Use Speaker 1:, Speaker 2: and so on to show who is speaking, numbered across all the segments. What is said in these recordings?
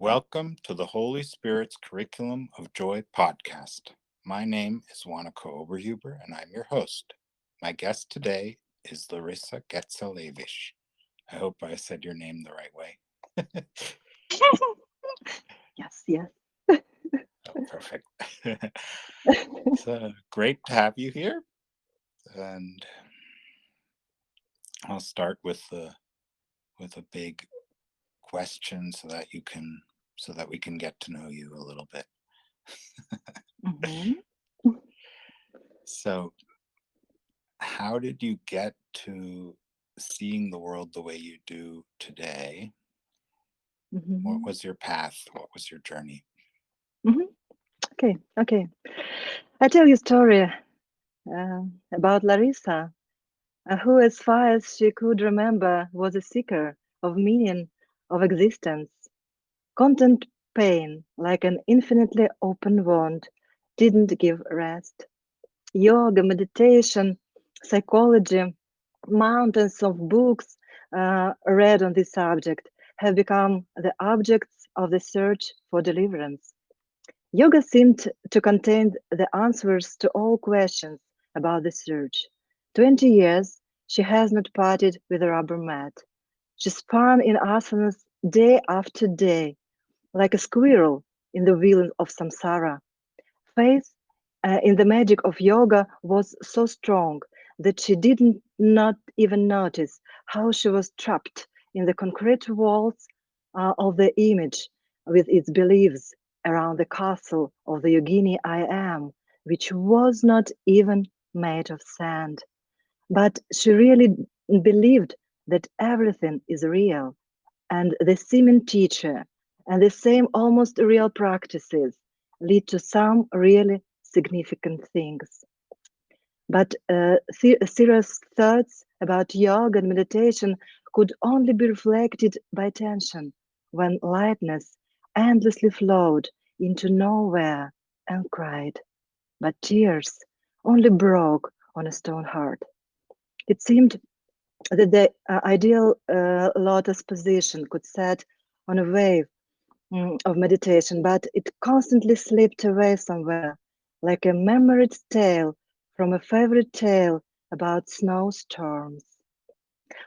Speaker 1: Welcome to the Holy Spirit's Curriculum of Joy podcast. My name is Wanako Oberhuber, and I'm your host. My guest today is Larisa Getselevich. I hope I said your name the right way.
Speaker 2: Yes.
Speaker 1: Oh, perfect. It's great to have you here, and I'll start with a big question so that we can get to know you a little bit.
Speaker 2: Mhm.
Speaker 1: So, how did you get to seeing the world the way you do today? What
Speaker 2: Mhm.
Speaker 1: was your path? What was your journey?
Speaker 2: Mhm. Okay. I tell you a story about Larissa, who, as far as she could remember, was a seeker of meaning of existence. Content pain, like an infinitely open wound, didn't give rest. Yoga, meditation, psychology, mountains of books read on this subject have become the objects of the search for deliverance. Yoga seemed to contain the answers to all questions about the search. 20 years she has not parted with a rubber mat. She spun in asanas day after day, like a squirrel in the wheel of samsara. Faith in the magic of yoga was so strong that she did not even notice how she was trapped in the concrete walls of the image with its beliefs around the castle of the yogini I am, which was not even made of sand. But she really believed that everything is real, and the seeming teacher and the same almost real practices lead to some really significant things. But serious thoughts about yoga and meditation could only be reflected by attention when lightness endlessly flowed into nowhere and cried. But tears only broke on a stone heart. It seemed that the ideal lotus position could set on a wave of meditation, but it constantly slipped away somewhere, like a memorized tale from a favorite tale about snowstorms.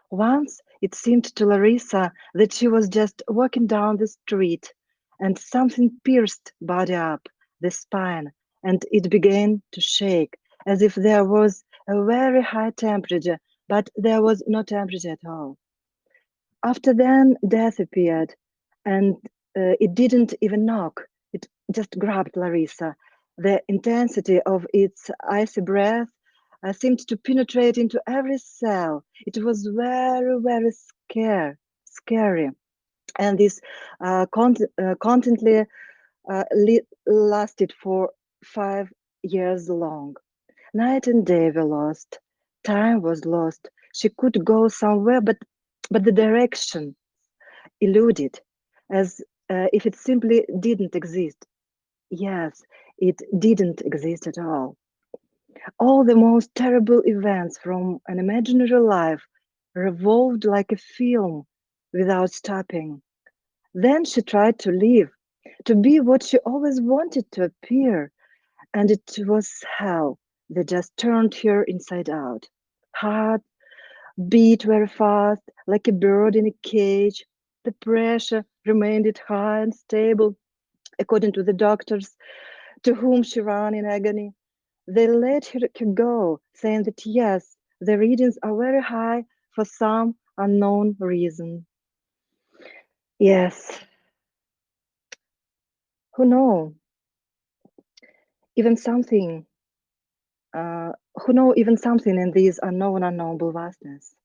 Speaker 2: Once it seemed to Larissa that she was just walking down the street, and something pierced body up, the spine, and it began to shake, as if there was a very high temperature, but there was no temperature at all. After then, death appeared, and it didn't even knock. It just grabbed Larissa. The intensity of its icy breath seemed to penetrate into every cell. It was very scary. And this constantly lasted for 5 years long. Night and day were lost. Time was lost. She could go somewhere, but the direction eluded, as if it simply didn't exist. Yes, it didn't exist at all. All the most terrible events from an imaginary life revolved like a film without stopping. Then she tried to live, to be what she always wanted to appear, and it was hell that just turned her inside out. Heart beat very fast, like a bird in a cage. The pressure remained high and stable, according to the doctors to whom she ran in agony. They let her go, saying that yes, the readings are very high for some unknown reason. Yes, who know even something, who know even something in this unknowable vastness.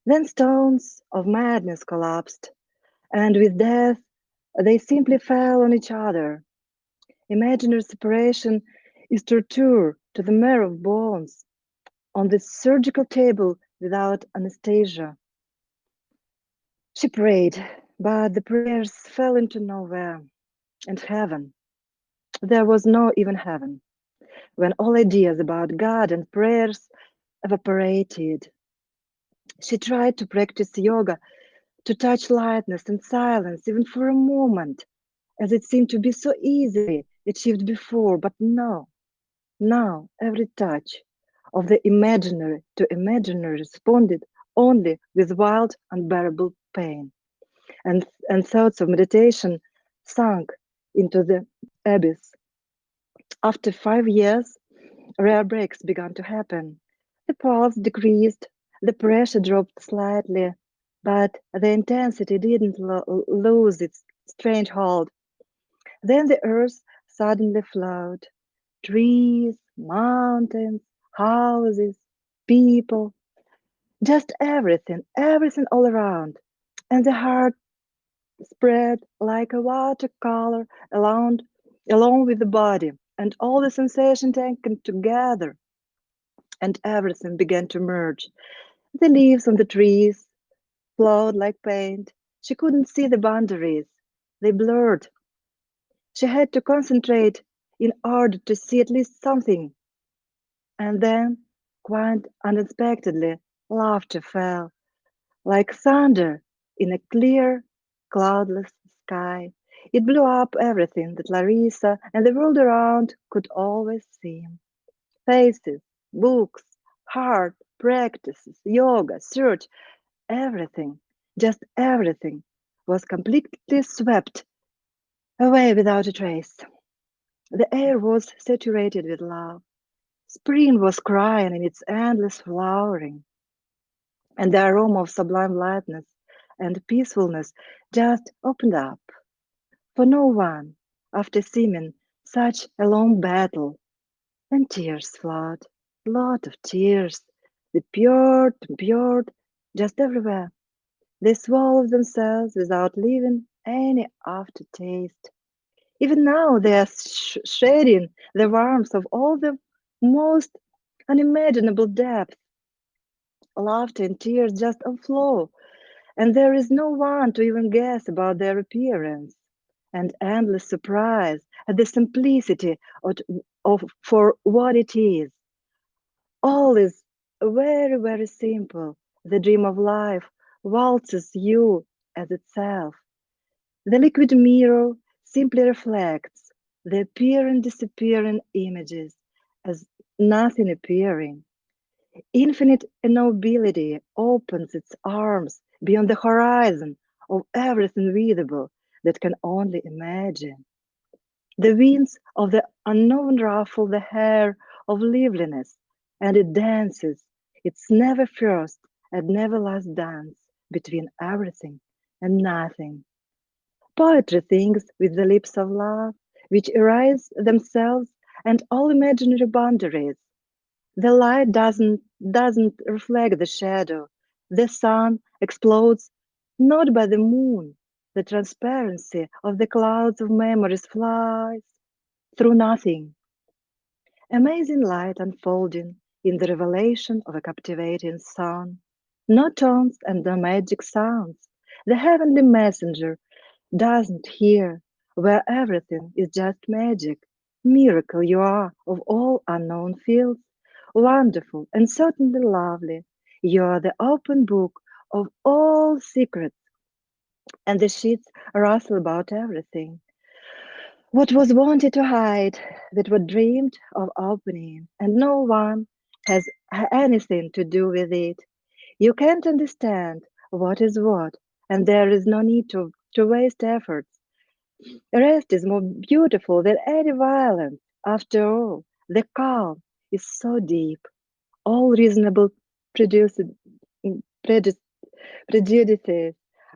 Speaker 2: Then stones of madness collapsed, and with death they simply fell on each other. Imaginary separation is torture to the marrow of bones on the surgical table without anesthesia. She prayed, but the prayers fell into nowhere. And heaven, there was no even heaven, when all ideas about God and prayers evaporated. She tried to practice yoga to touch lightness and silence, even for a moment, as it seemed to be so easily achieved before. But no, now every touch of the imaginary to imaginary responded only with wild, unbearable pain, and thoughts of meditation sunk into the abyss. After 5 years, rare breaks began to happen. The pulse decreased, the pressure dropped slightly, but the intensity didn't lose its strange hold. Then the earth suddenly flowed. Trees, mountains, houses, people, just everything, everything all around. And the heart spread like a watercolor along with the body, and all the sensation taken together, and everything began to merge. The leaves on the trees flowed like paint. She couldn't see the boundaries. They blurred. She had to concentrate in order to see at least something. And then, quite unexpectedly, laughter fell, like thunder in a clear, cloudless sky. It blew up everything that Larissa and the world around could always see. Faces, books, heart, practices, yoga, search, everything, just everything, was completely swept away without a trace. The air was saturated with love. Spring was crying in its endless flowering, and the aroma of sublime lightness and peacefulness just opened up for no one after seeming such a long battle. And tears flowed, a lot of tears. They poured and poured just everywhere. They swallowed themselves without leaving any aftertaste. Even now they are shedding the warmth of all the most unimaginable depth. Laughter and tears just overflow, and there is no one to even guess about their appearance. And endless surprise at the simplicity of for what it is. All is very, very simple. The dream of life waltzes you as itself. The liquid mirror simply reflects the appearing disappearing images as nothing appearing. Infinite nobility opens its arms beyond the horizon of everything readable that can only imagine. The winds of the unknown ruffle the hair of liveliness, and it dances its never first and never last dance between everything and nothing. Poetry sings with the lips of love, which erase themselves and all imaginary boundaries. The light doesn't reflect the shadow. The sun explodes not by the moon. The transparency of the clouds of memories flies through nothing. Amazing light unfolding in the revelation of a captivating sun. No tones and no magic sounds. The heavenly messenger doesn't hear, where everything is just magic. Miracle you are of all unknown fields, wonderful and certainly lovely. You are the open book of all secrets, and the sheets rustle about everything. What was wanted to hide, that was dreamed of opening, and no one has anything to do with it. You can't understand what is what, and there is no need to waste efforts. Rest is more beautiful than any violence. After all, the calm is so deep. All reasonable prejudices prejudices prejudices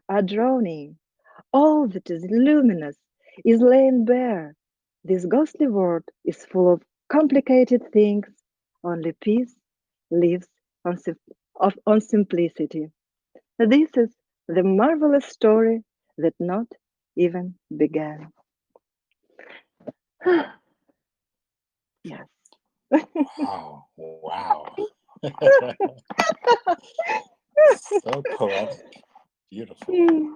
Speaker 2: are drowning. All that is luminous is laying bare. This ghostly world is full of complicated things. Only peace lives on simplicity. This is the marvelous story that not even began. Yes.
Speaker 1: Wow. Wow. So poetic. Beautiful.
Speaker 2: Mm,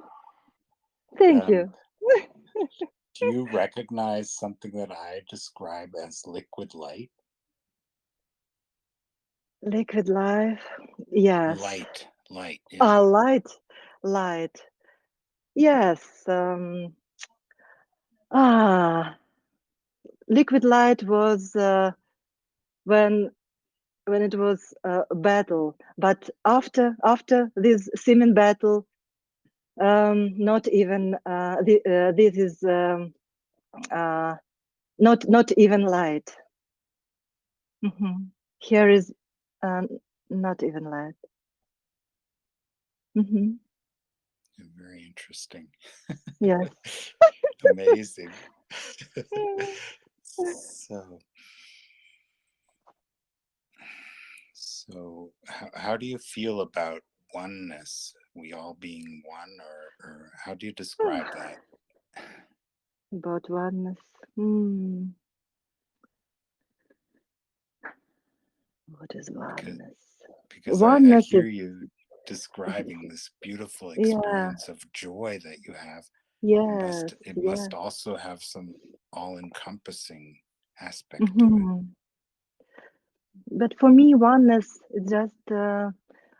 Speaker 2: thank
Speaker 1: And
Speaker 2: you.
Speaker 1: do you recognize something that I describe as liquid light?
Speaker 2: Liquid life. Yes.
Speaker 1: Light, light, yeah.
Speaker 2: Light. light. Yes. Ah, liquid light was when when it was a battle, but after this seeming battle, not even this is uh, not even light. Hmm. Here is um, not even light. Hmm.
Speaker 1: Very interesting.
Speaker 2: Yes.
Speaker 1: Amazing. So, how do you feel about oneness? We all being one, or how do you describe that?
Speaker 2: About oneness. Hmm. What is
Speaker 1: Because
Speaker 2: oneness?
Speaker 1: I
Speaker 2: Oneness
Speaker 1: hear
Speaker 2: is
Speaker 1: you describing this beautiful
Speaker 2: yeah.
Speaker 1: experience of joy that you have.
Speaker 2: Yes.
Speaker 1: It
Speaker 2: Yes.
Speaker 1: must also have some all-encompassing aspect to it.
Speaker 2: Hmm. But for me, oneness is just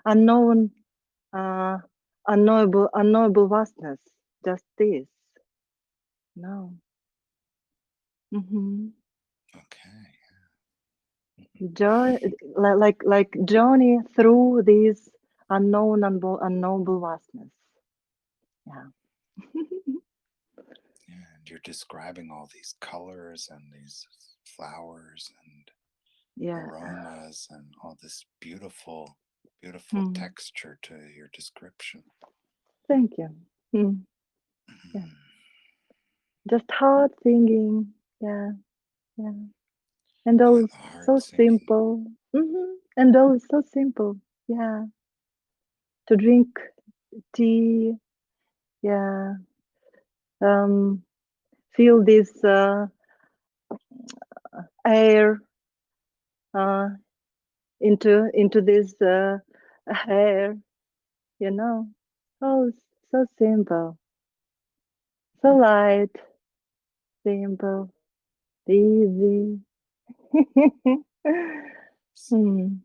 Speaker 2: unknown, uh, unknowable vastness. Just this. No. Hmm.
Speaker 1: Okay.
Speaker 2: Joy, like journey through this unknowable vastness. Yeah.
Speaker 1: Yeah, and you're describing all these colors and these flowers and
Speaker 2: Yeah.
Speaker 1: aromas and all this beautiful
Speaker 2: Hmm.
Speaker 1: texture to your description.
Speaker 2: Thank you. Hmm. Yeah.
Speaker 1: Mm.
Speaker 2: Just heart singing. Yeah. Yeah. And
Speaker 1: Yeah,
Speaker 2: all
Speaker 1: the heart
Speaker 2: so
Speaker 1: singing.
Speaker 2: simple. And all so simple. Yeah. To drink tea. Yeah. Um, feel this air uh, into this hair. You know. Oh, so simple. So light. Simple. Easy. Hmm.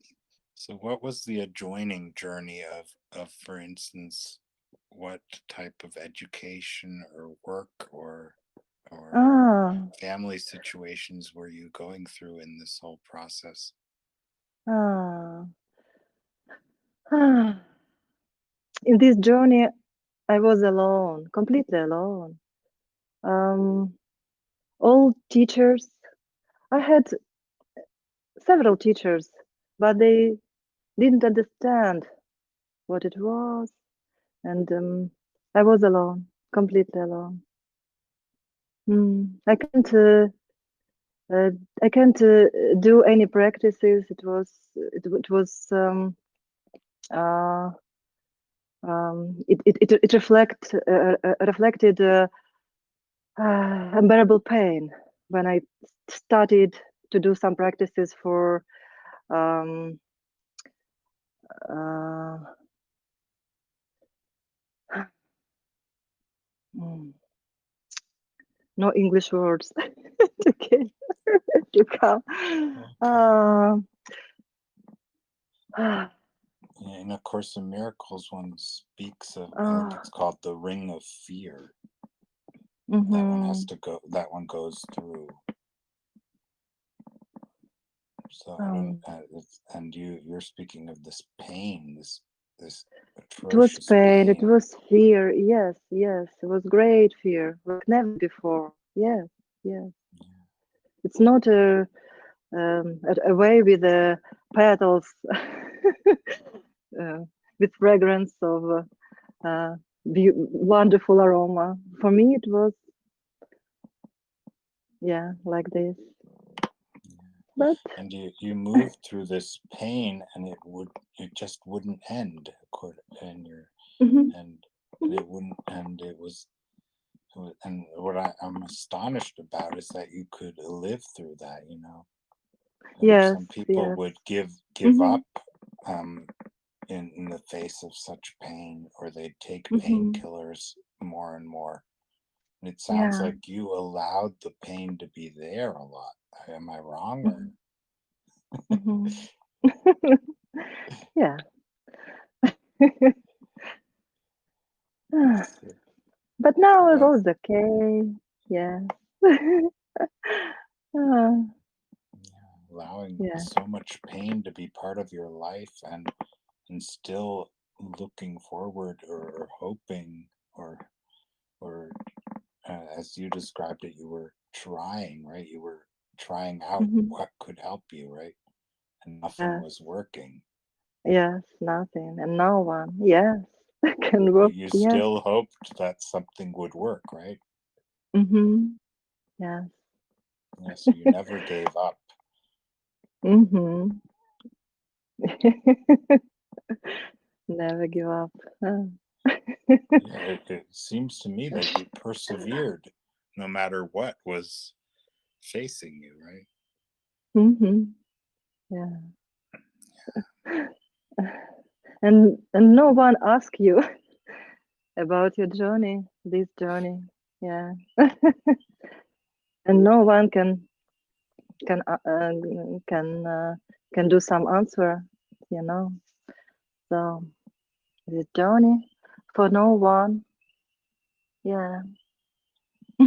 Speaker 1: So, what was the adjoining journey for instance, what type of education or work or
Speaker 2: Ah.
Speaker 1: family situations were you going through in this whole process?
Speaker 2: Ah. Ah. In this journey, I was alone, completely alone. Um, all teachers, I had several teachers, but they didn't understand what it was, and I was alone, completely alone. I uh, I can't do any practices. It was uh, it reflected unbearable pain when I started to do some practices for um, uh, mm, no English words okay to come.
Speaker 1: Okay.
Speaker 2: Uh, uh,
Speaker 1: In A Course in Miracles, one speaks of, I think
Speaker 2: uh,
Speaker 1: it's called the ring of fear.
Speaker 2: mhm,
Speaker 1: That one goes through. So I don't,
Speaker 2: um,
Speaker 1: and you're speaking of this pain, this
Speaker 2: it was
Speaker 1: atrocious
Speaker 2: pain, it
Speaker 1: pain.
Speaker 2: was fear. Yes, yes, it was great fear, like never before. Yes, yes. It's not away with the petals with fragrance of wonderful aroma. For me, it was yeah like this. But
Speaker 1: And you move through this pain, and it just wouldn't end. And
Speaker 2: mhm,
Speaker 1: and and
Speaker 2: mhm.
Speaker 1: it wouldn't, and and what I'm astonished about is that you could live through that.
Speaker 2: Yes,
Speaker 1: Some people
Speaker 2: yes,
Speaker 1: would give
Speaker 2: hmm
Speaker 1: up um, in the face of such pain, or they'd take
Speaker 2: hmm
Speaker 1: painkillers more and more. And it sounds
Speaker 2: yeah,
Speaker 1: like you allowed the pain to be there a lot. Am I wrong, or?
Speaker 2: hmm hmm yeah.
Speaker 1: So,
Speaker 2: But now it
Speaker 1: what
Speaker 2: was okay. Yeah. Ah,
Speaker 1: allowing
Speaker 2: yeah.
Speaker 1: so much pain to be part of your life and still looking forward or hoping or as you described it, you were trying, right? You were trying out
Speaker 2: Hmm.
Speaker 1: what could help you, right? And nothing
Speaker 2: Yes.
Speaker 1: was working.
Speaker 2: Yes. Nothing and no one. Yes. Can
Speaker 1: But
Speaker 2: work.
Speaker 1: you
Speaker 2: Yes.
Speaker 1: still hoped that something would work, right?
Speaker 2: Mm-hmm. Yes.
Speaker 1: Yeah, so you never gave up.
Speaker 2: Mm-hmm. Never give up. Ah.
Speaker 1: Yeah, it seems to me that you persevered no matter what was facing you, right?
Speaker 2: Mm-hmm. Yeah. And no one ask you about your journey, this journey. Yeah. And no one can uh, uh, can uh, can do some answer, you know. So the journey for no one. Yeah.
Speaker 1: Yeah.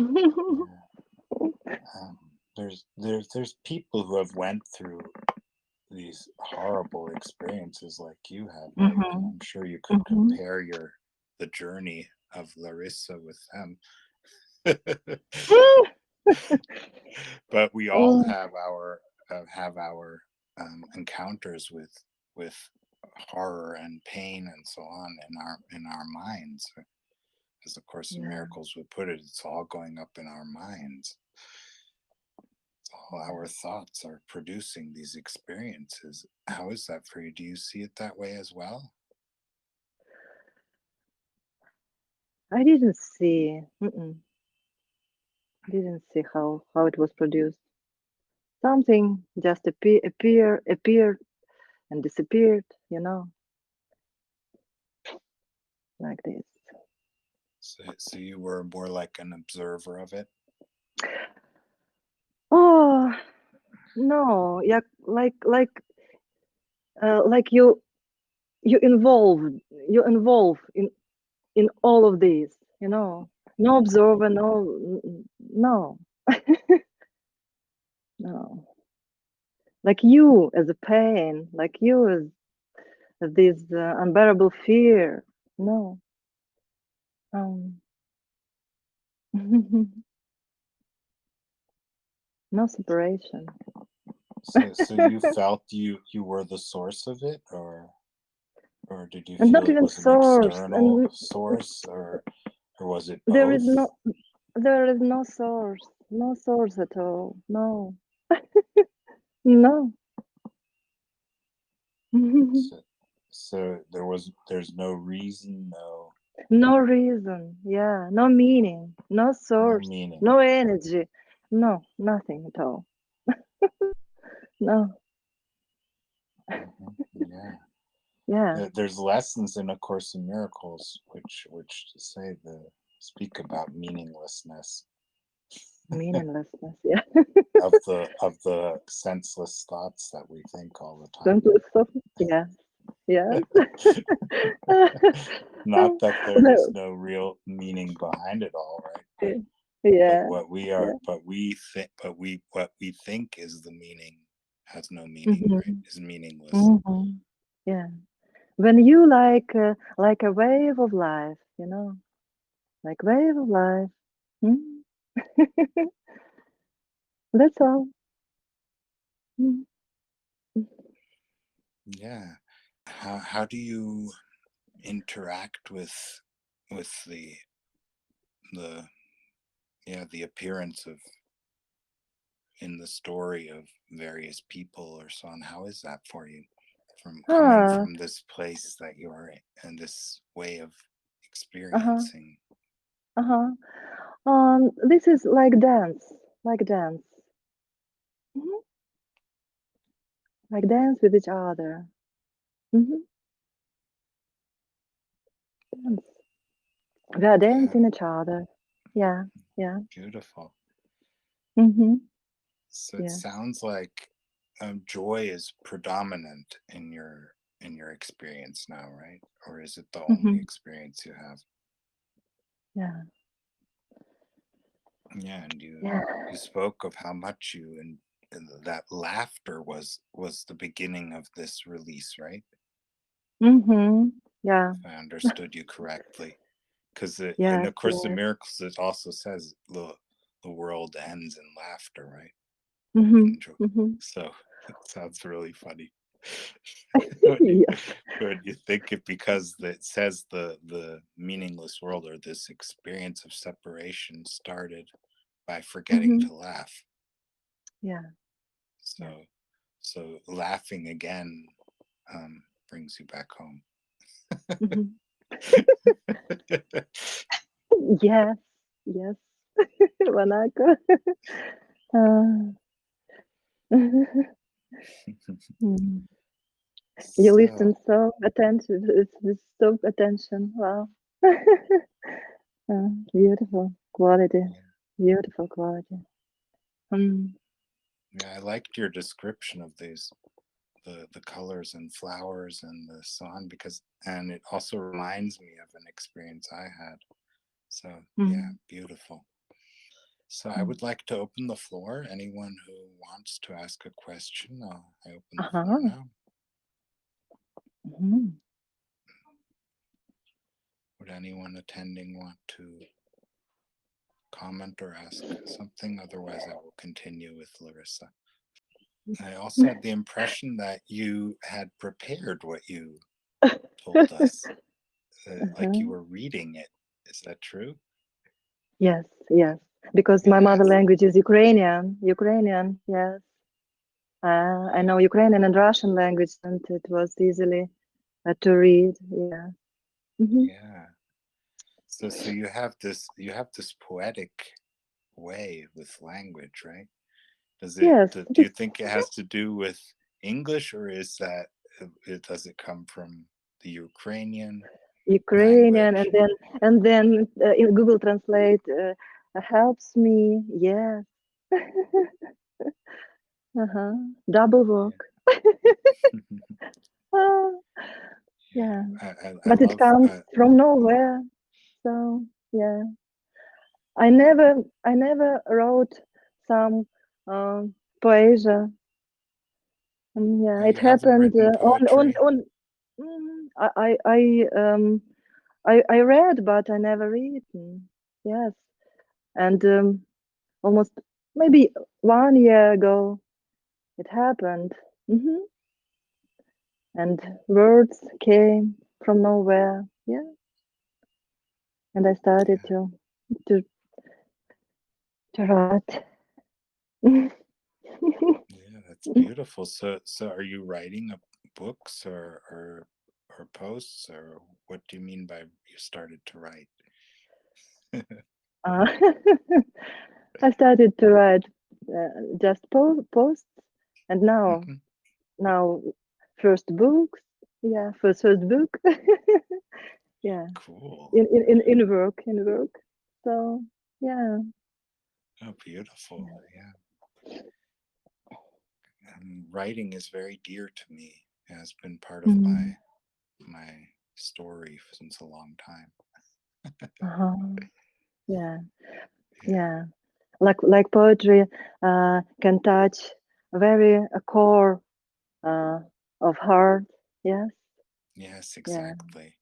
Speaker 1: Um, there's people who have went through these horrible experiences like you have, right? And
Speaker 2: Hmm.
Speaker 1: I'm sure you could
Speaker 2: Hmm.
Speaker 1: compare the journey of Larissa with them. But we all
Speaker 2: Oh,
Speaker 1: have our encounters with horror and pain and so on in our minds. As the Course in
Speaker 2: yeah.
Speaker 1: Miracles would put it, it's all going up in our minds. All our thoughts are producing these experiences. How is that for you? Do you see it that way as well?
Speaker 2: I didn't see. Mm-mm, didn't see how it was produced. Something just appeared and disappeared. You know, like this.
Speaker 1: So you were more like an observer of it?
Speaker 2: Oh no, yeah, like you involve in all of these. You know, no observer, no, no. Like you as a pain, like you as this unbearable fear. No, um, no separation,
Speaker 1: So you felt you were the source of it, or did you
Speaker 2: and
Speaker 1: feel
Speaker 2: not
Speaker 1: it
Speaker 2: even
Speaker 1: was an
Speaker 2: source,
Speaker 1: external
Speaker 2: and
Speaker 1: source, or was it
Speaker 2: there is
Speaker 1: both?
Speaker 2: no there is no source at all. No, no,
Speaker 1: So, so there's no reason,
Speaker 2: no reason. Yeah, no meaning, no
Speaker 1: no
Speaker 2: source,
Speaker 1: meaning.
Speaker 2: no energy, no nothing at all. No,
Speaker 1: Yeah.
Speaker 2: yeah,
Speaker 1: There's lessons in A Course in Miracles which say the speak about meaninglessness
Speaker 2: meaninglessness. Yeah,
Speaker 1: of the senseless thoughts that we think all the time.
Speaker 2: simple stuff. Yeah, yes.
Speaker 1: Not that there is
Speaker 2: No,
Speaker 1: no real meaning behind it all, right? But
Speaker 2: yeah,
Speaker 1: what we
Speaker 2: yeah.
Speaker 1: are, what we think is the meaning has no meaning, right?
Speaker 2: Hmm.
Speaker 1: Is meaningless.
Speaker 2: Hmm. Yeah. When you like a wave of life, you know, like wave of life. Mm. That's all. Mm.
Speaker 1: Yeah. How do you interact with the the appearance of in the story of various people or so on? How is that for you, from coming
Speaker 2: Ah,
Speaker 1: from this place that you're in and this way of
Speaker 2: uh-huh,
Speaker 1: experiencing?
Speaker 2: uh-huh. This is like dance. Mhm. Like dance with each other. Hmm. Dance. We are
Speaker 1: Yeah,
Speaker 2: dancing each other. Yeah, yeah.
Speaker 1: beautiful.
Speaker 2: Mm-hmm.
Speaker 1: So it
Speaker 2: Yeah.
Speaker 1: sounds like joy is predominant in your experience now, right? Or is it the only
Speaker 2: Mm-hmm.
Speaker 1: experience you have?
Speaker 2: Yeah.
Speaker 1: Yeah, and you
Speaker 2: Yeah.
Speaker 1: you spoke of how much and that laughter was the beginning of this release, right?
Speaker 2: Mm-hmm. Yeah.
Speaker 1: If I understood you correctly. Because in
Speaker 2: Yes.
Speaker 1: A Course in
Speaker 2: Yes.
Speaker 1: Miracles, it also says the world ends in laughter, right?
Speaker 2: Mm-hmm.
Speaker 1: Enjoy.
Speaker 2: Mm-hmm.
Speaker 1: So it sounds really funny when you
Speaker 2: Yes.
Speaker 1: when you think it, because it says the meaningless world, or this experience of separation, started by forgetting
Speaker 2: Mm-hmm.
Speaker 1: to laugh.
Speaker 2: Yeah. Yeah.
Speaker 1: So so laughing again brings you back home.
Speaker 2: Mm-hmm. Yes. Yes. Wanaka. Uh, mm. You
Speaker 1: So
Speaker 2: listen so attentive. It's with so attention. Wow. Beautiful quality.
Speaker 1: yeah,
Speaker 2: Beautiful quality. Mm.
Speaker 1: yeah, I liked your description of these the colors and flowers and the sun, because and it also reminds me of an experience I had. So yeah,
Speaker 2: Mm.
Speaker 1: beautiful. So I
Speaker 2: Mm.
Speaker 1: would like to open the floor. Anyone who wants to ask a question, I open the floor
Speaker 2: Uh-huh.
Speaker 1: now.
Speaker 2: Mhm.
Speaker 1: Would anyone attending want to comment or ask something? Otherwise, I will continue with Larissa. I also had the impression that you had prepared what you told us, like you
Speaker 2: Uh-huh.
Speaker 1: were reading it. Is that true?
Speaker 2: Yes, yes. Because my mother
Speaker 1: Yes.
Speaker 2: language is Ukrainian. Ukrainian, yes. I
Speaker 1: Yeah.
Speaker 2: know Ukrainian and Russian language, and it was easily to read. Yeah. Hmm.
Speaker 1: Yeah. So you have this poetic way with language, right?
Speaker 2: Yes,
Speaker 1: Do you think it has to do with English, or is that does it come from the Ukrainian
Speaker 2: Ukrainian,
Speaker 1: language?
Speaker 2: and then in Google Translate helps me. Yes. Uh-huh. Double
Speaker 1: Yeah.
Speaker 2: work. Ah,
Speaker 1: Yeah.
Speaker 2: yeah.
Speaker 1: I
Speaker 2: But it
Speaker 1: love
Speaker 2: comes from nowhere. So yeah. I never wrote some poesia. Yeah, it
Speaker 1: you haven't
Speaker 2: happened
Speaker 1: written poetry.
Speaker 2: I read, but I never written. Yes, and almost maybe 1 year ago it happened. Hmm. And words came from nowhere. Yeah, and I started
Speaker 1: Yeah.
Speaker 2: to to write.
Speaker 1: Yeah, that's beautiful. So are you writing books, or posts, or what do you mean by you started to write?
Speaker 2: Uh, I started to write just posts, and now
Speaker 1: Hmm.
Speaker 2: now first books. Yeah, first book. Yeah,
Speaker 1: Cool.
Speaker 2: in work. So yeah.
Speaker 1: Oh, beautiful. Yeah. Writing is very dear to me. It has been part of
Speaker 2: Mm.
Speaker 1: my story since a long time.
Speaker 2: Uh-huh. Yeah,
Speaker 1: Yeah.
Speaker 2: yeah. Like poetry can touch very a core uh, of heart. Yes.
Speaker 1: Yes,
Speaker 2: Yeah.
Speaker 1: exactly.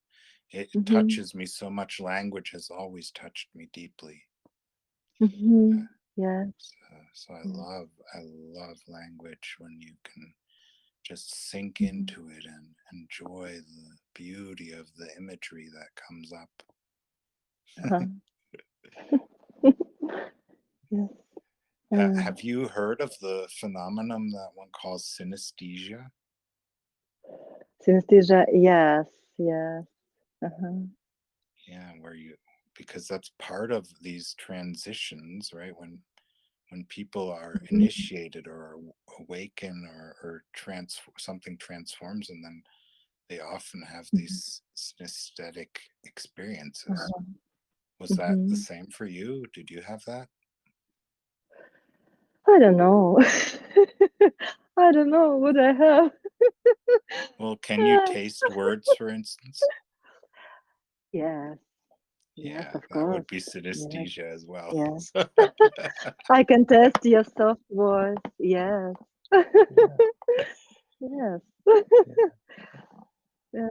Speaker 1: It
Speaker 2: Mm-hmm.
Speaker 1: touches me so much. Language has always touched me deeply.
Speaker 2: Mm-hmm.
Speaker 1: Uh,
Speaker 2: Yeah.
Speaker 1: so
Speaker 2: Yeah.
Speaker 1: I love language when you can just sink
Speaker 2: Mm-hmm.
Speaker 1: into it and enjoy the beauty of the imagery that comes up.
Speaker 2: Uh-huh. Yes.
Speaker 1: Have you heard of the phenomenon that one calls synesthesia?
Speaker 2: Synesthesia. Yes. Yes. Uh-huh.
Speaker 1: Yeah, where you, because that's part of these transitions, right? When people are
Speaker 2: Mm-hmm.
Speaker 1: initiated or awaken, something transforms in them, they often have
Speaker 2: Mm-hmm.
Speaker 1: these synesthetic experiences.
Speaker 2: Uh-huh.
Speaker 1: Was that the
Speaker 2: Mm-hmm.
Speaker 1: same for you? Did you have that?
Speaker 2: I don't know. I don't know what I have.
Speaker 1: Well, can you taste words, for instance?
Speaker 2: Yes. Yes,
Speaker 1: Yeah,
Speaker 2: of
Speaker 1: that would
Speaker 2: course.
Speaker 1: be
Speaker 2: Yes,
Speaker 1: synesthesia as well.
Speaker 2: yes.
Speaker 1: So,
Speaker 2: I can test your soft voice. Yes.
Speaker 1: yeah,
Speaker 2: Yes.
Speaker 1: yeah.
Speaker 2: Uh,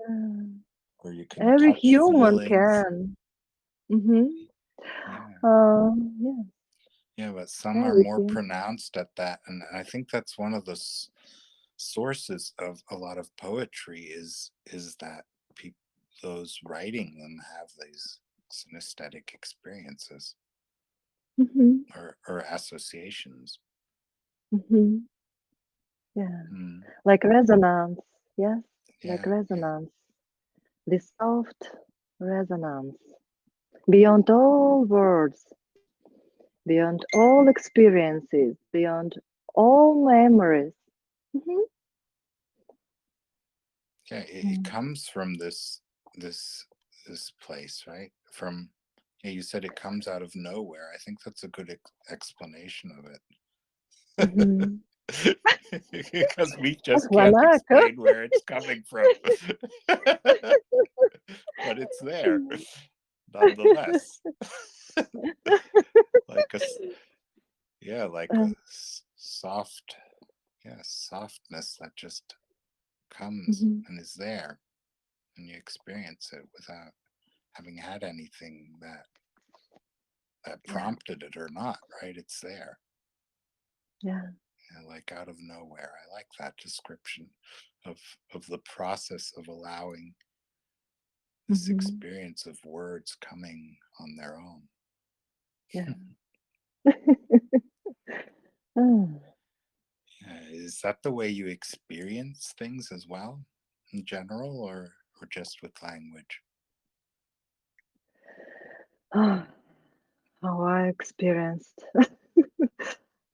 Speaker 1: Or you can
Speaker 2: every
Speaker 1: touch
Speaker 2: human
Speaker 1: feelings.
Speaker 2: can. Mm-hmm.
Speaker 1: Yeah.
Speaker 2: Yeah,
Speaker 1: Yeah, but some are
Speaker 2: every
Speaker 1: more
Speaker 2: human.
Speaker 1: pronounced at that, and I think that's one of the sources of a lot of poetry is that people those writing them have these synesthetic experiences
Speaker 2: Mm-hmm.
Speaker 1: or associations.
Speaker 2: Mm-hmm. Yeah,
Speaker 1: Mm,
Speaker 2: like resonance. Yes, like
Speaker 1: yeah, yeah.
Speaker 2: resonance. This soft resonance beyond all words, beyond all experiences, beyond all memories. Mhm.
Speaker 1: Yeah, it
Speaker 2: Mm.
Speaker 1: comes from this this place, right? From yeah, you said it comes out of nowhere. I think that's a good explanation of it.
Speaker 2: Mhm.
Speaker 1: Because we just can't
Speaker 2: Wanaka.
Speaker 1: explain where it's coming from. But it's there nonetheless. Like a yeah, like a soft yeah, softness that just comes
Speaker 2: Mhm.
Speaker 1: and is there and you experience it without having had anything that
Speaker 2: Yeah,
Speaker 1: prompted it or not, right? It's there.
Speaker 2: yeah.
Speaker 1: Yeah, like out of nowhere. I like that description of of the process of allowing this
Speaker 2: Mhm.
Speaker 1: experience of words coming on their own.
Speaker 2: Yeah. Ah.
Speaker 1: Is that the way you experience things as well, in general, or just with language?
Speaker 2: Ah, how I experienced.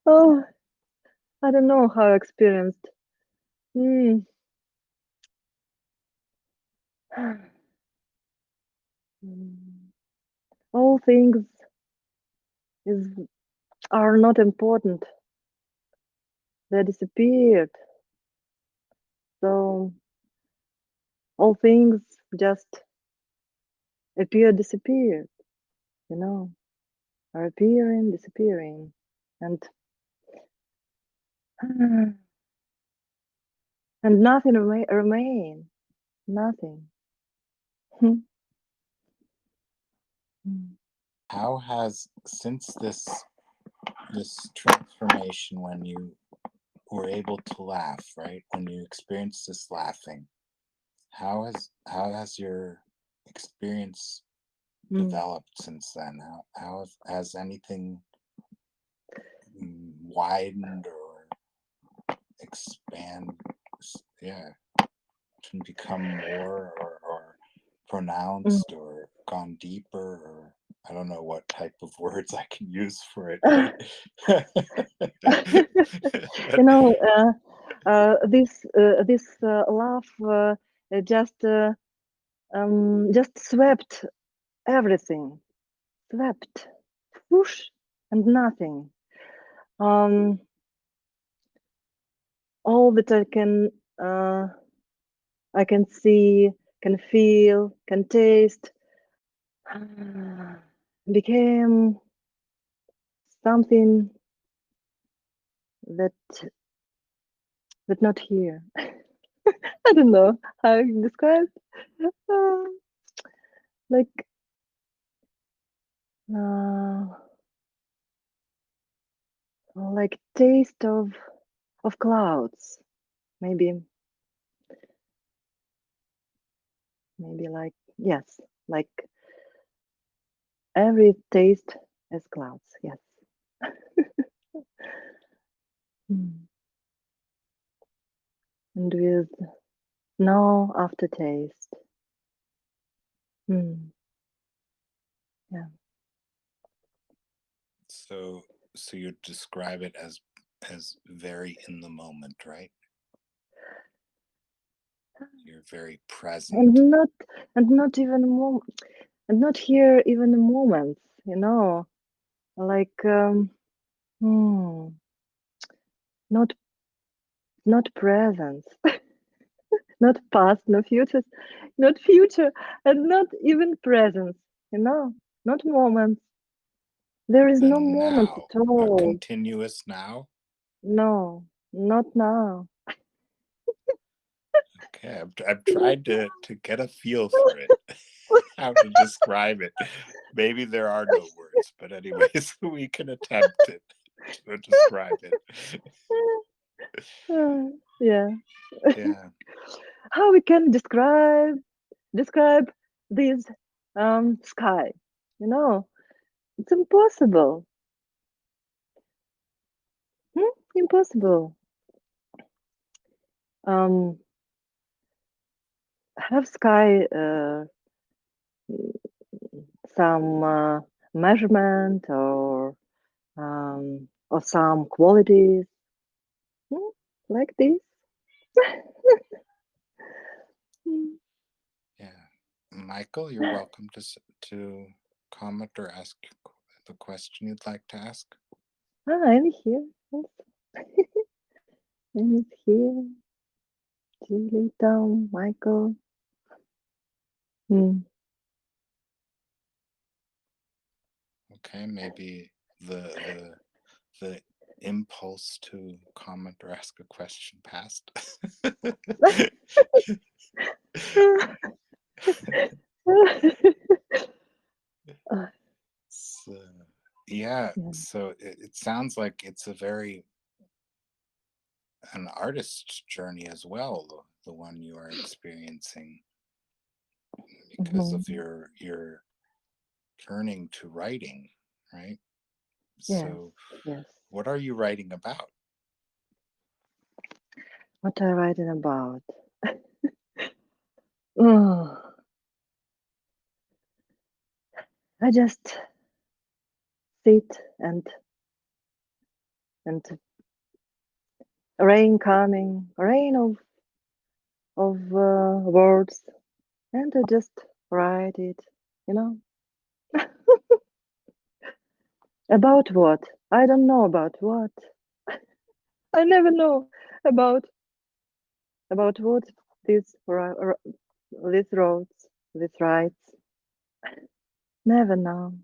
Speaker 2: Oh, I don't know how I experienced. Mm. Mm. All things is are not important. They disappeared. So all things just appear, disappear. You know, are appearing, disappearing, and and nothing remain. Nothing.
Speaker 1: How has since this transformation when you were able to laugh, right? When you experienced this laughing, how has your experience
Speaker 2: Mm.
Speaker 1: developed since then? How has anything widened or expand? Yeah, can become more or
Speaker 2: Mm.
Speaker 1: pronounced or gone deeper or I don't know what type of words I can use for it,
Speaker 2: Mm.
Speaker 1: right? But
Speaker 2: You know, this laugh just swept everything, swept, whoosh, and nothing. Um, all that uh, I can see, can feel, can taste, became something that not here. I don't know how I can describe. Uh, like uh, taste of clouds. Maybe like yes, like every taste as clouds. Yes. Mm. And with no aftertaste. Mm. Yeah.
Speaker 1: so so you describe it as very in the moment, right? You're very present.
Speaker 2: And not even and not here even the moments. You know, like hmm, not presence, not past, no future, not future, and not even presence. not moments. There is
Speaker 1: The
Speaker 2: no moment
Speaker 1: now,
Speaker 2: at
Speaker 1: a
Speaker 2: all.
Speaker 1: continuous now.
Speaker 2: No, not now.
Speaker 1: Okay, I've tried to get a feel for it, how to describe it. Maybe there are no words, but anyways, we can attempt it to describe it.
Speaker 2: Yeah.
Speaker 1: Yeah,
Speaker 2: How we can describe this sky? You know, it's impossible. Impossible. Um, have sky some measurement or some qualities Hmm, like this. Hmm.
Speaker 1: yeah. Michael, you're welcome to comment or ask the question you'd like to ask.
Speaker 2: I'm here. Also. I'm here. Julie, Tom, Michael. Hmm.
Speaker 1: Okay, maybe the impulse to comment or ask a question passed. So, yeah,
Speaker 2: Yeah.
Speaker 1: so it sounds like it's a very an artist's journey as well, the one you are experiencing because of
Speaker 2: Mhm.
Speaker 1: your turning to writing, right?
Speaker 2: Yes.
Speaker 1: So,
Speaker 2: Yes.
Speaker 1: what are you writing about?
Speaker 2: What I writing about? Oh, I just sit and rain coming, rain of words, and I just write it. You know about what? I don't know about what. I never know about what these these roads, these rides. Never know.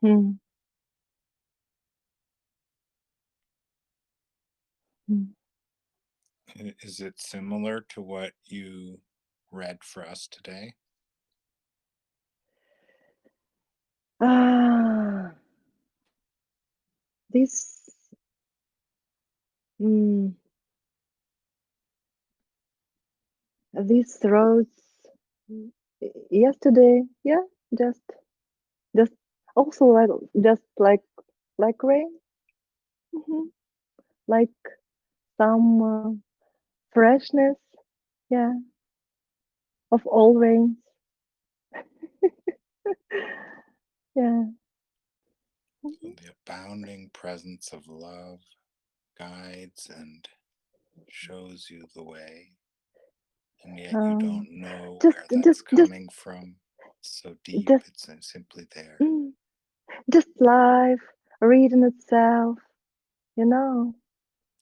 Speaker 2: Hmm. Hmm.
Speaker 1: Is it similar to what you read for us today?
Speaker 2: Ah, this. Hmm. These roads yesterday, yeah, just just also like rain, hmm like some freshness, yeah, of all rains, yeah.
Speaker 1: So
Speaker 2: Mhm.
Speaker 1: the abounding presence of love guides and shows you the way, and yet you
Speaker 2: Um,
Speaker 1: don't know
Speaker 2: just
Speaker 1: where
Speaker 2: just
Speaker 1: that's
Speaker 2: just
Speaker 1: coming from. It's so deep,
Speaker 2: just
Speaker 1: it's simply there.
Speaker 2: mm, just life reading itself, you know,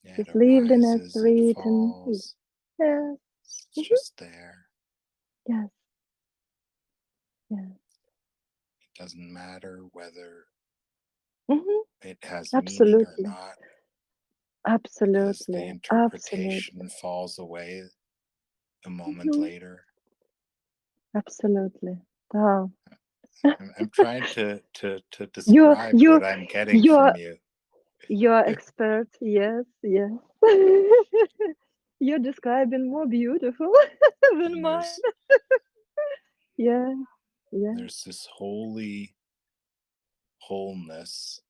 Speaker 1: Yeah, it
Speaker 2: just living as
Speaker 1: arises, it
Speaker 2: written.
Speaker 1: falls,
Speaker 2: Yes,
Speaker 1: it's
Speaker 2: hmm
Speaker 1: just there.
Speaker 2: yes, yes.
Speaker 1: It doesn't matter whether
Speaker 2: hmm
Speaker 1: it has meaning or
Speaker 2: Absolutely,
Speaker 1: not, because the
Speaker 2: absolutely,
Speaker 1: interpretation
Speaker 2: absolutely.
Speaker 1: falls away a moment
Speaker 2: Mhm.
Speaker 1: later.
Speaker 2: Absolutely. Oh,
Speaker 1: I'm trying to
Speaker 2: you're
Speaker 1: describe
Speaker 2: you're
Speaker 1: what I'm getting
Speaker 2: you're
Speaker 1: from you.
Speaker 2: you're expert. Yes, yes. You're describing more beautiful than
Speaker 1: And
Speaker 2: mine. Yeah, yeah.
Speaker 1: there's this holy wholeness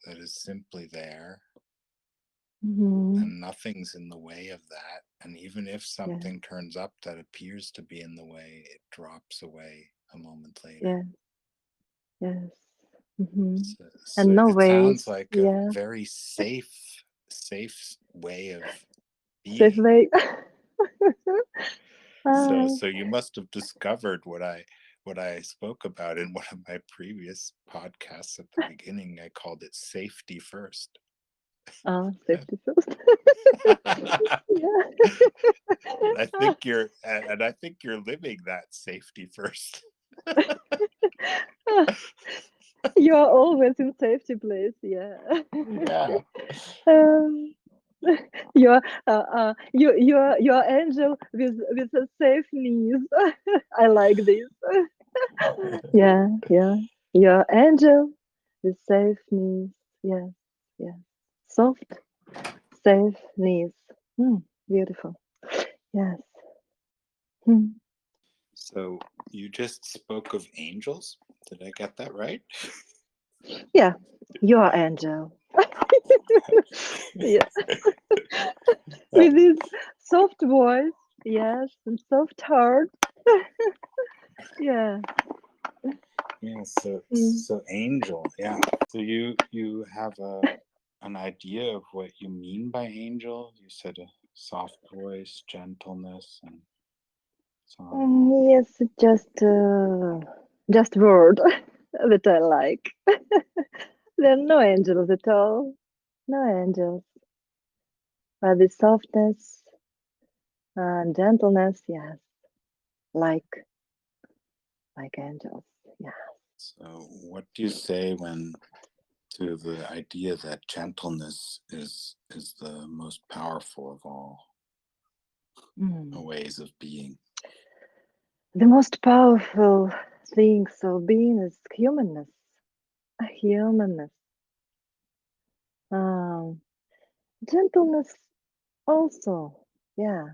Speaker 1: that is simply there,
Speaker 2: hmm
Speaker 1: and nothing's in the way of that. And even if
Speaker 2: Yeah,
Speaker 1: something turns up that appears to be in the way, it drops away a moment later.
Speaker 2: yeah, yes. hmm
Speaker 1: So
Speaker 2: And no
Speaker 1: it sounds
Speaker 2: waves.
Speaker 1: like a
Speaker 2: Yeah,
Speaker 1: very safe way of
Speaker 2: safe
Speaker 1: being.
Speaker 2: way.
Speaker 1: So
Speaker 2: uh,
Speaker 1: so you must have discovered what I spoke about in one of my previous podcasts at the beginning. I called it safety first.
Speaker 2: safety first. Yeah.
Speaker 1: And I think you're living that safety first.
Speaker 2: You are always in safety place. Yeah.
Speaker 1: Yeah.
Speaker 2: um, you're angel with a safe knees. I like this. Yeah, yeah. You're angel with safe knees. Yes, yes. Soft, safe knees. Hmm, beautiful. Yes. Hmm.
Speaker 1: So you just spoke of angels. Did I get that right?
Speaker 2: Yeah, you're angel. Yeah,
Speaker 1: Uh,
Speaker 2: with this soft voice. Yes, and soft heart. Yeah.
Speaker 1: yeah.
Speaker 2: Mm.
Speaker 1: So angel. Yeah. So you have an idea of what you mean by angel. You said a soft voice, gentleness, and so on.
Speaker 2: Yes, just word that I like. There are no angels at all. No angels. But the softness and gentleness, yes, like like angels. Yeah.
Speaker 1: So what do you say when to the idea that gentleness is the most powerful of all
Speaker 2: Mm.
Speaker 1: ways of being?
Speaker 2: The most powerful things of being is humanness. Humanness. Um, Gentleness also. Yeah.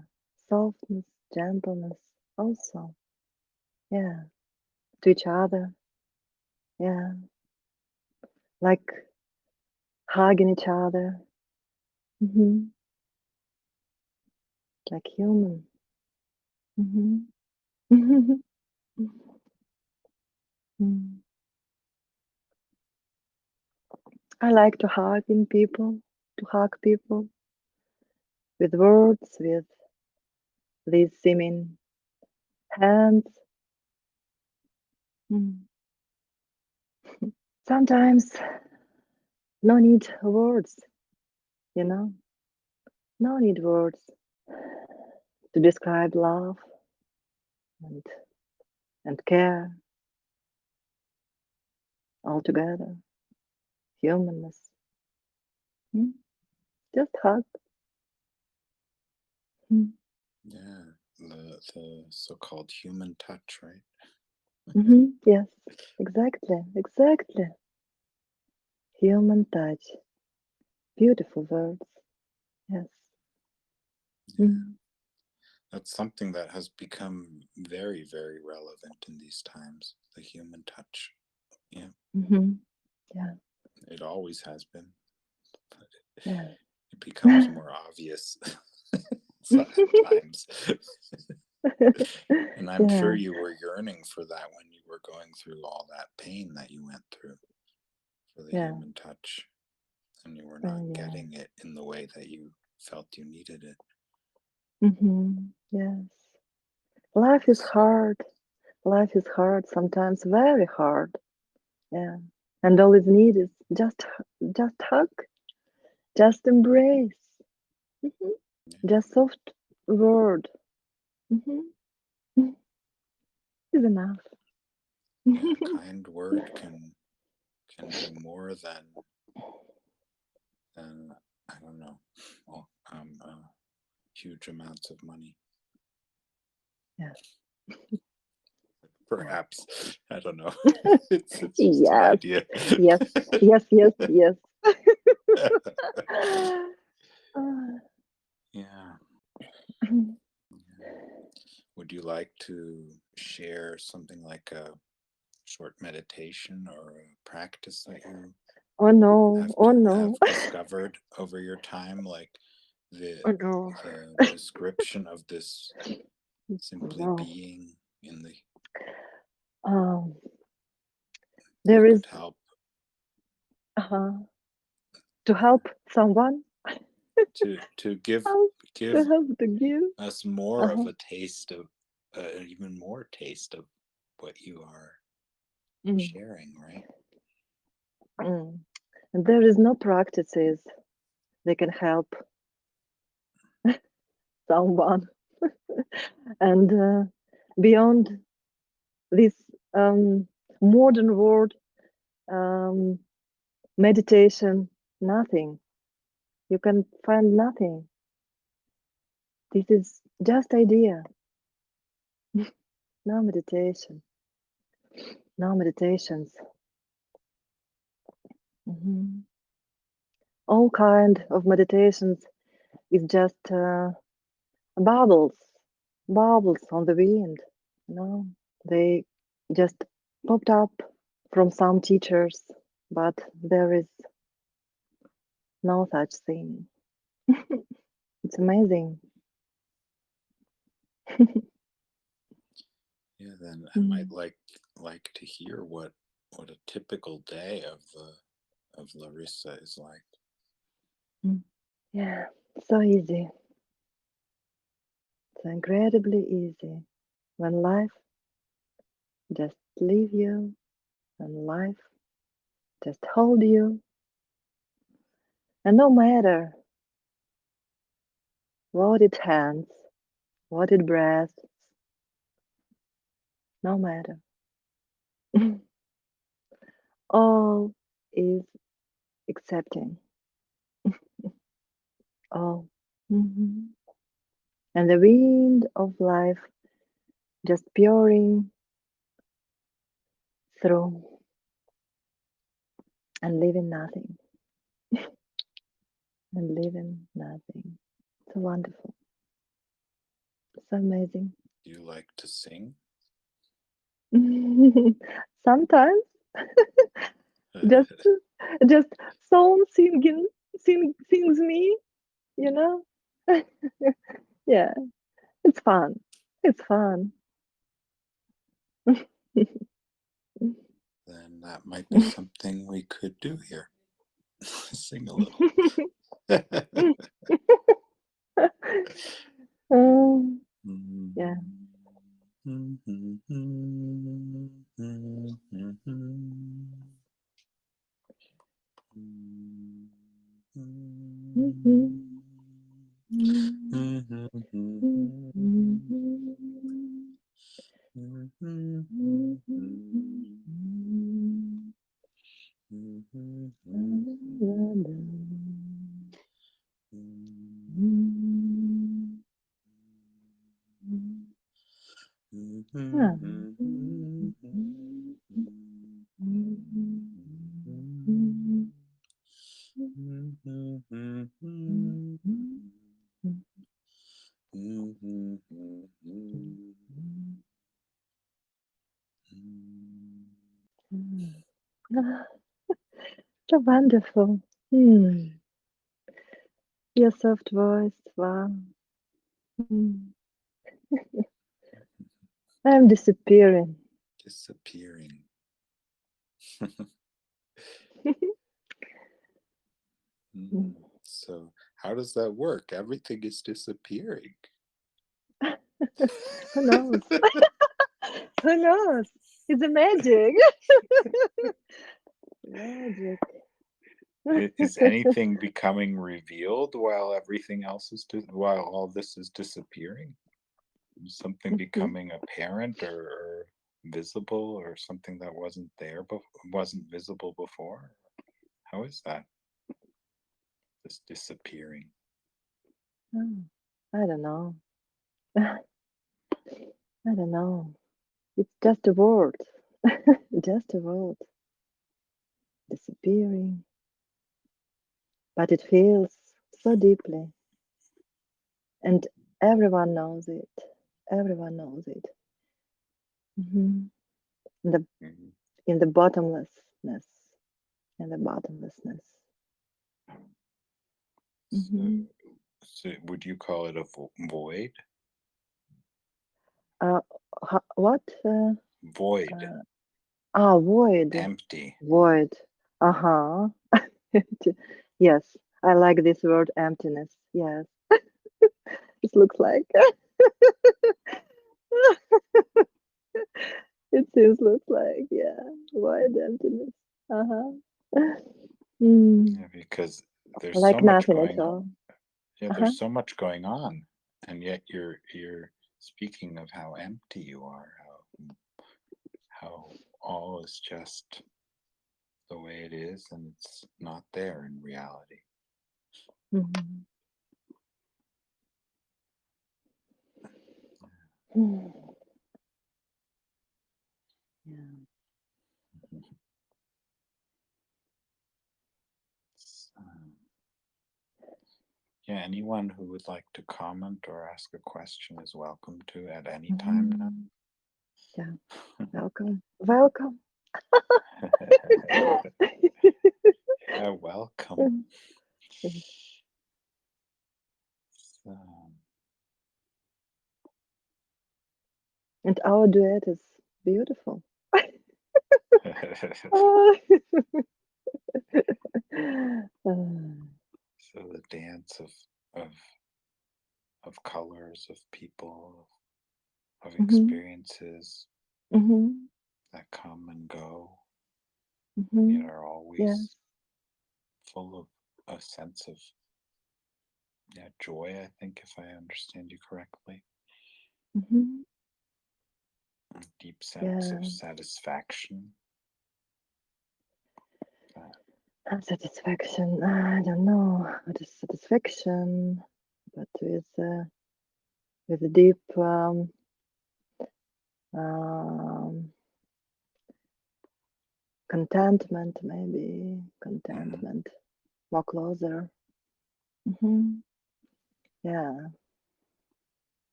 Speaker 2: Softness, gentleness also. Yeah. To each other. Yeah. Like hugging each other. Hmm. Like human. Hmm. I like to hug in people, to hug people with words, with these seeming hands. Mm. Sometimes no need words, you know, no need words to describe love and and care altogether, humanness. Mm. Just hug. Mm.
Speaker 1: Yeah, the so-called human touch, right?
Speaker 2: Yes, exactly, exactly. Human touch. Beautiful words. Yes.
Speaker 1: Yeah,
Speaker 2: Mm.
Speaker 1: that's something that has become very, very relevant in these times. The human touch. Yeah,
Speaker 2: Hmm. Yeah,
Speaker 1: it always has been, but
Speaker 2: yeah.
Speaker 1: it becomes more obvious so at times. And I'm sure
Speaker 2: Yeah,
Speaker 1: you were yearning for that when you were going through all that pain that you went through for the
Speaker 2: yeah,
Speaker 1: human touch, and you were not
Speaker 2: yeah.
Speaker 1: getting it in the way that you felt you needed it.
Speaker 2: Yes. Life is
Speaker 1: So,
Speaker 2: hard. Life is hard, sometimes very hard. Yeah. And all it needs is just hug, just embrace. Mhm.
Speaker 1: yeah,
Speaker 2: Just soft word. Mhm. Is enough.
Speaker 1: yeah, a kind word can do more than I don't know, well, huge amounts of money.
Speaker 2: Yeah.
Speaker 1: Perhaps I don't know. It's just an
Speaker 2: Yes.
Speaker 1: idea.
Speaker 2: Yes. Yes. Yes. Yes.
Speaker 1: Yeah. Would you like to share something like a short meditation or a practice that you
Speaker 2: Oh no. Oh
Speaker 1: have
Speaker 2: no.
Speaker 1: discovered over your time, like the
Speaker 2: Oh no.
Speaker 1: the description of this simply
Speaker 2: No.
Speaker 1: being in the
Speaker 2: Um,
Speaker 1: that
Speaker 2: there is
Speaker 1: could help
Speaker 2: uh, to help someone.
Speaker 1: to give
Speaker 2: How to
Speaker 1: give
Speaker 2: help to give.
Speaker 1: us more of
Speaker 2: Uh-huh.
Speaker 1: a taste of even more taste of what you are
Speaker 2: Mm.
Speaker 1: sharing, right?
Speaker 2: Mm. And there is no practices that can help someone. And beyond this um, modern world, um, meditation, nothing. You can find nothing. This is just idea. No meditation, no meditations. Mhm. All kind of meditations is just bubbles, bubbles on the wind. No, they just popped up from some teachers, but there is no such thing. It's amazing.
Speaker 1: Yeah, then I might
Speaker 2: Mm,
Speaker 1: like to hear what a typical day of Larissa is like.
Speaker 2: mm. Yeah, so easy. So incredibly easy. When life just leave you and life just hold you, and no matter what it hands, what it breathes, no matter. All is accepting. All. Mhm. And the wind of life just pouring through and leaving nothing. And leaving nothing. So wonderful. So amazing.
Speaker 1: Do you like to sing?
Speaker 2: Sometimes just just song singing sings me, you know? Yeah, it's fun. It's fun.
Speaker 1: Then that might be something we could do here. Sing a little.
Speaker 2: Yeah. Yeah. Ah, so wonderful. Your soft voice. Wow. Mm. I'm disappearing.
Speaker 1: Disappearing. So how does that work? Everything is disappearing.
Speaker 2: Who knows? Who knows? It's a magic. Magic.
Speaker 1: Is anything becoming revealed while everything else is while all this is disappearing? Is something becoming apparent or visible, or something that wasn't there wasn't visible before? How is that? This disappearing.
Speaker 2: Oh, I don't know. I don't know. It's just a word. Just a word. Disappearing. But it feels so deeply. And everyone knows it. Everyone knows it. Mhm. In the
Speaker 1: Mhm.
Speaker 2: in the bottomlessness. In the bottomlessness.
Speaker 1: So,
Speaker 2: Hmm.
Speaker 1: so would you call it a void?
Speaker 2: Uh, what?
Speaker 1: Void,
Speaker 2: Uh, void.
Speaker 1: empty.
Speaker 2: Void. Uh-huh. Yes, I like this word emptiness. Yes, it looks like it seems looks like yeah, void emptiness. Uh-huh. Mm,
Speaker 1: Yeah, because there's so
Speaker 2: like
Speaker 1: much
Speaker 2: nothing at
Speaker 1: going.
Speaker 2: all.
Speaker 1: Yeah,
Speaker 2: Uh-huh.
Speaker 1: there's so much going on, and yet you're speaking of how empty you are, how all is just the way it is and it's not there in reality.
Speaker 2: Mhm. Mm. Yeah.
Speaker 1: Um, yeah, anyone who would like to comment or ask a question is welcome to at any time now.
Speaker 2: Mhm. Yeah. Welcome. Welcome.
Speaker 1: Yeah, welcome. So,
Speaker 2: And our duet is beautiful. Oh.
Speaker 1: so the dance of colors, of people, of
Speaker 2: Mhm.
Speaker 1: experiences
Speaker 2: Mhm.
Speaker 1: that come and go, yet
Speaker 2: Mhm.
Speaker 1: are
Speaker 2: Yes.
Speaker 1: always full of a sense of, yeah, joy, I think, if I understand you correctly.
Speaker 2: Mhm.
Speaker 1: A deep sense of
Speaker 2: Yeah.
Speaker 1: satisfaction. That,
Speaker 2: Satisfaction. I don't know what is satisfaction, but with a deep um, contentment, maybe
Speaker 1: mm,
Speaker 2: contentment, more closer. Hmm. Yeah,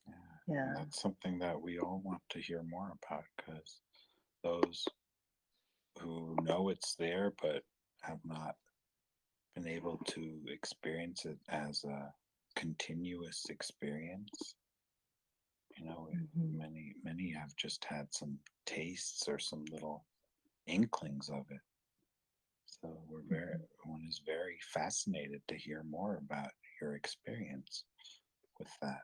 Speaker 1: yeah. And
Speaker 2: yeah.
Speaker 1: that's something that we all want to hear more about because those who know it's there but have not been able to experience it as a continuous experience. You know,
Speaker 2: Hmm.
Speaker 1: many have just had some tastes or some little inklings of it. So one is very fascinated to hear more about your experience with that.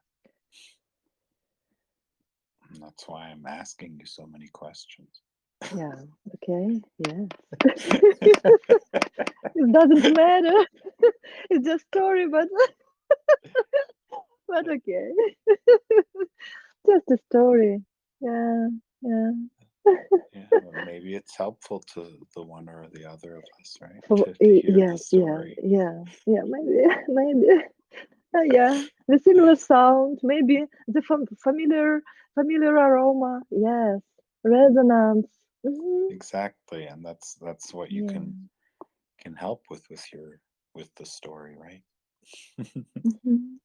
Speaker 1: And that's why I'm asking you so many questions.
Speaker 2: Yeah. Okay. Yes. It doesn't matter. It's just story, but okay. Just a story. Yeah. Yeah.
Speaker 1: Yeah, well, maybe it's helpful to the one or the other of us, right? To hear the
Speaker 2: Yes. Yeah.
Speaker 1: story.
Speaker 2: Yeah. Yeah. Maybe. Maybe. Yeah, the similar sound, maybe the familiar aroma. Yes, resonance. Hmm.
Speaker 1: Exactly, and that's what you
Speaker 2: Yeah.
Speaker 1: can help with your with the story, right?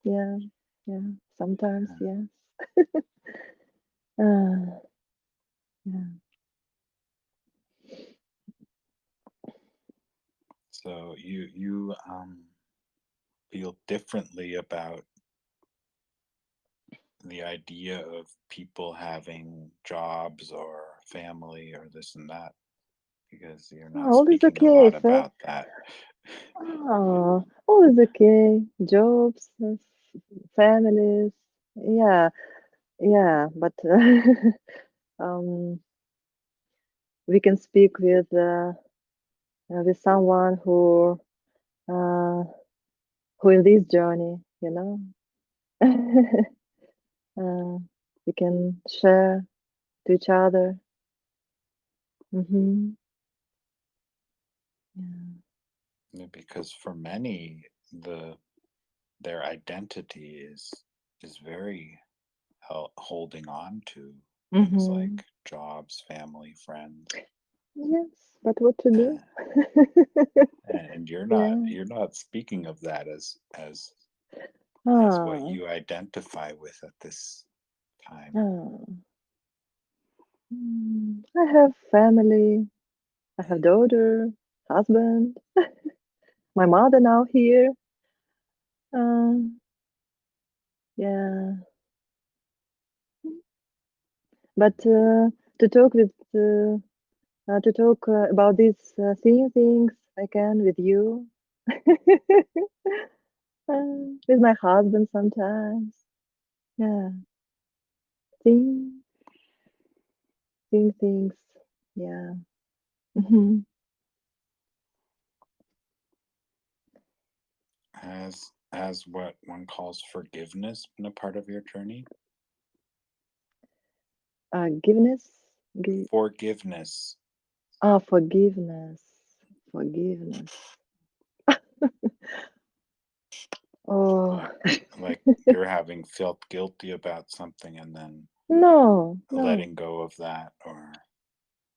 Speaker 2: Yeah. Yeah. Sometimes,
Speaker 1: Yeah.
Speaker 2: yes. Uh, yeah.
Speaker 1: So you feel differently about the idea of people having jobs or family or this and that because you're not
Speaker 2: All is
Speaker 1: speaking a
Speaker 2: okay.
Speaker 1: lot about that.
Speaker 2: All is okay. Jobs, families. Yeah. Yeah. But um, we can speak with someone uh, who in this journey, uh, we can share to each other. Hmm. Yeah.
Speaker 1: Because for many their identity is very holding on to things
Speaker 2: Hmm.
Speaker 1: like jobs, family, friends.
Speaker 2: Yes, but what to
Speaker 1: Uh,
Speaker 2: do?
Speaker 1: and
Speaker 2: Yeah.
Speaker 1: you're not speaking of that as what
Speaker 2: Ah,
Speaker 1: you identify with at this time.
Speaker 2: ah. I have family. I have
Speaker 1: Mm,
Speaker 2: daughter, husband, my mother now here. Um, yeah, but to talk with to talk about these things I can with you, with my husband sometimes. Yeah, think, think things. Yeah. Hmm.
Speaker 1: as what one calls forgiveness been a part of your journey?
Speaker 2: Giveness. Gi-
Speaker 1: Forgiveness.
Speaker 2: Forgiveness. Forgiveness. Oh,
Speaker 1: Like like you're having felt guilty about something and then
Speaker 2: no, no,
Speaker 1: letting go of that,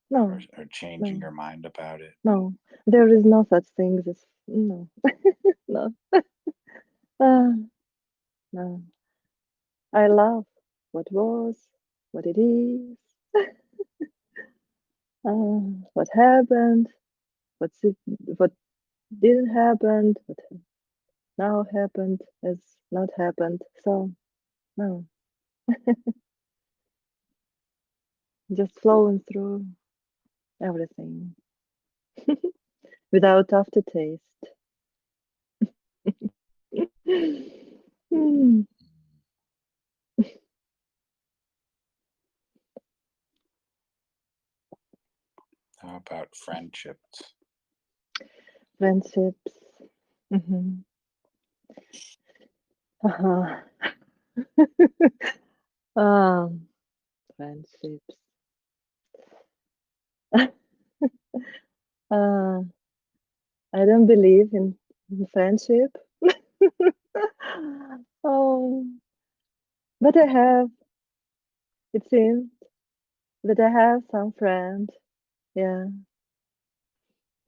Speaker 2: no,
Speaker 1: or changing
Speaker 2: no,
Speaker 1: your mind about it.
Speaker 2: no. There is no such thing as no, no. Ah, no. I love what was, what it is, what happened, what didn't happen, what now happened has not happened. So no, just flowing through everything without aftertaste. Hmm.
Speaker 1: How about friendships?
Speaker 2: Friendships. Hmm. Uh-huh. um, Friendships. uh, I don't believe in friendship. um, but I have, it seems that I have some friends. Yeah.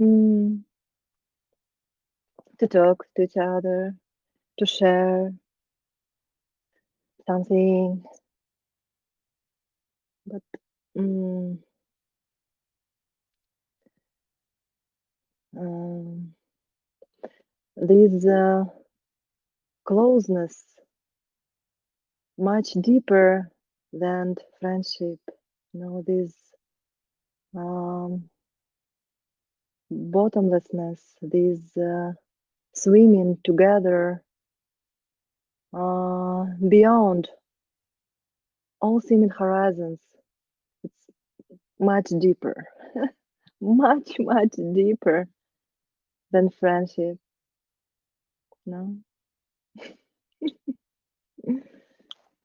Speaker 2: Mm, to talk to each other, to share something. But mm, um, this closeness much deeper than friendship. This um, bottomlessness, this swimming together beyond all seeming horizons. It's much deeper, much deeper than friendship. No.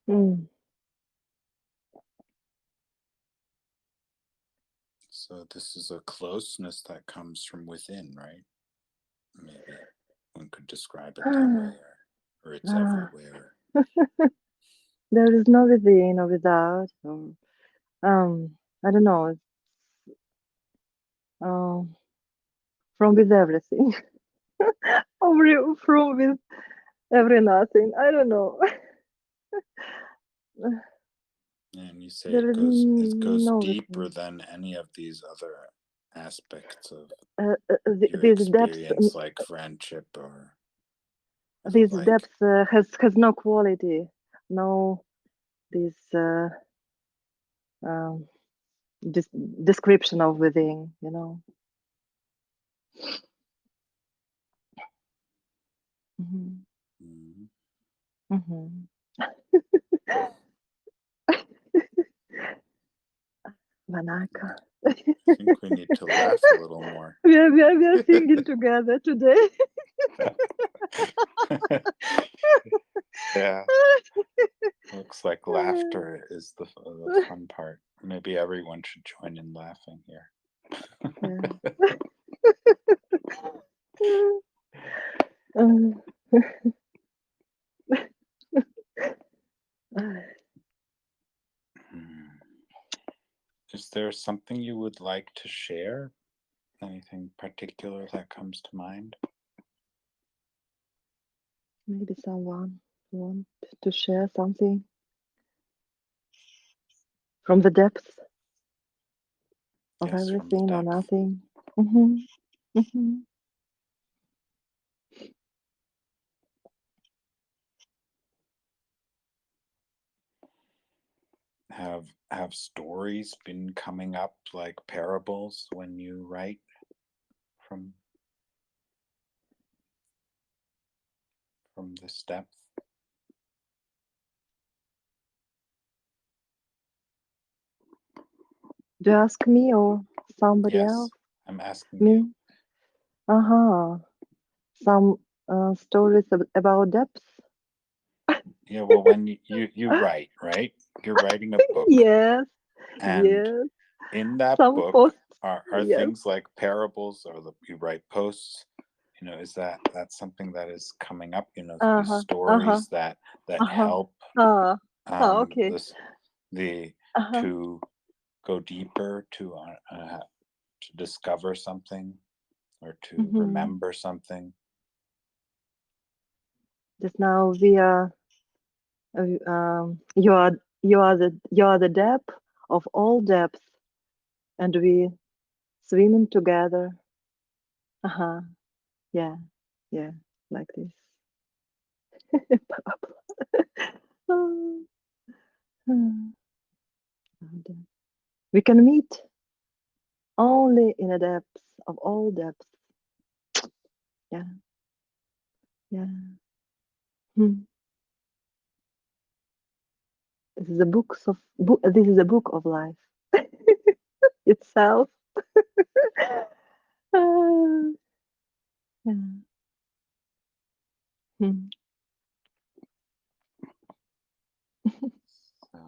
Speaker 2: Mm.
Speaker 1: So this is a closeness that comes from within, right? Maybe one could describe it that way, or it's
Speaker 2: Ah,
Speaker 1: everywhere.
Speaker 2: there is no within or without. Or, I don't know. It's, um, from with everything, from with every nothing. I don't know.
Speaker 1: And you say
Speaker 2: There
Speaker 1: it
Speaker 2: is
Speaker 1: goes
Speaker 2: no
Speaker 1: deeper
Speaker 2: within.
Speaker 1: than any of these other aspects of your
Speaker 2: These depths,
Speaker 1: experience, like friendship or the
Speaker 2: this
Speaker 1: like.
Speaker 2: depth has no quality, no this um, this description of within. Hmm.
Speaker 1: Mm,
Speaker 2: Hmm. Manaka.
Speaker 1: I think we need to laugh a little more.
Speaker 2: We are singing together today.
Speaker 1: Yeah, looks like laughter is the fun part. Maybe everyone should join in laughing here.
Speaker 2: Yeah. Um,
Speaker 1: Hmm. Is there something you would like to share? Anything particular that comes to mind?
Speaker 2: Maybe someone want to share something from the depths of
Speaker 1: Yes, from the
Speaker 2: everything or
Speaker 1: depth.
Speaker 2: nothing. Hmm. Hmm.
Speaker 1: Have stories been coming up like parables when you write from this depth?
Speaker 2: Do you ask me or somebody
Speaker 1: Yes,
Speaker 2: else?
Speaker 1: I'm asking you.
Speaker 2: Me? Uh-huh. Some stories about depths?
Speaker 1: Yeah, well, when you write, right? You're writing a book,
Speaker 2: Yes,
Speaker 1: and
Speaker 2: yes.
Speaker 1: in that
Speaker 2: Some
Speaker 1: book
Speaker 2: posts.
Speaker 1: are
Speaker 2: Yes.
Speaker 1: things like parables, or you write posts. Is that's something that is coming up? These
Speaker 2: Uh-huh. Uh-huh.
Speaker 1: stories that
Speaker 2: Uh-huh.
Speaker 1: help
Speaker 2: Ah. Ah, okay.
Speaker 1: this the
Speaker 2: Uh-huh.
Speaker 1: to go deeper, to discover something, or to
Speaker 2: Mm-hmm.
Speaker 1: remember something.
Speaker 2: Just now we are you are the depth of all depths, and we swimming together. Uh-huh. Yeah, yeah, like this. We can meet only in the depths of all depths. Yeah, yeah. Hmm. This is a book of life itself. Ah, yeah. Hmm.
Speaker 1: So,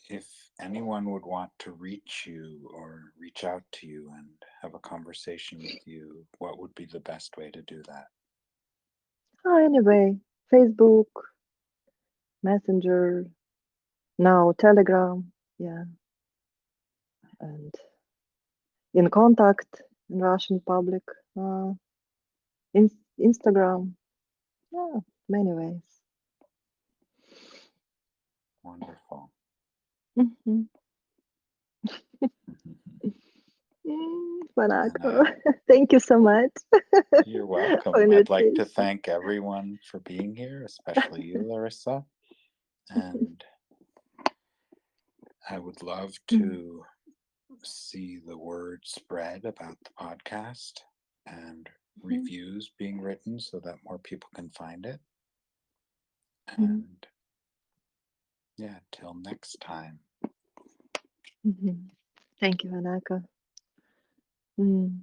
Speaker 1: if anyone would want to reach you or reach out to you and have a conversation with you, what would be the best way to do that?
Speaker 2: Anyway, Facebook, Messenger, now Telegram. Yeah, and in contact in Russian public, uh, Instagram. Yeah, many ways.
Speaker 1: Wonderful.
Speaker 2: Mhm.
Speaker 1: And
Speaker 2: Monaco. Thank you so much
Speaker 1: you're
Speaker 2: for
Speaker 1: welcome. I'd like to
Speaker 2: invitation.
Speaker 1: thank everyone for being here, especially you, Larissa. And I would love to see the word spread about the podcast and reviews being written so that more people can find it. And yeah, till next time.
Speaker 2: Mhm. Thank you, Monaco. Mm.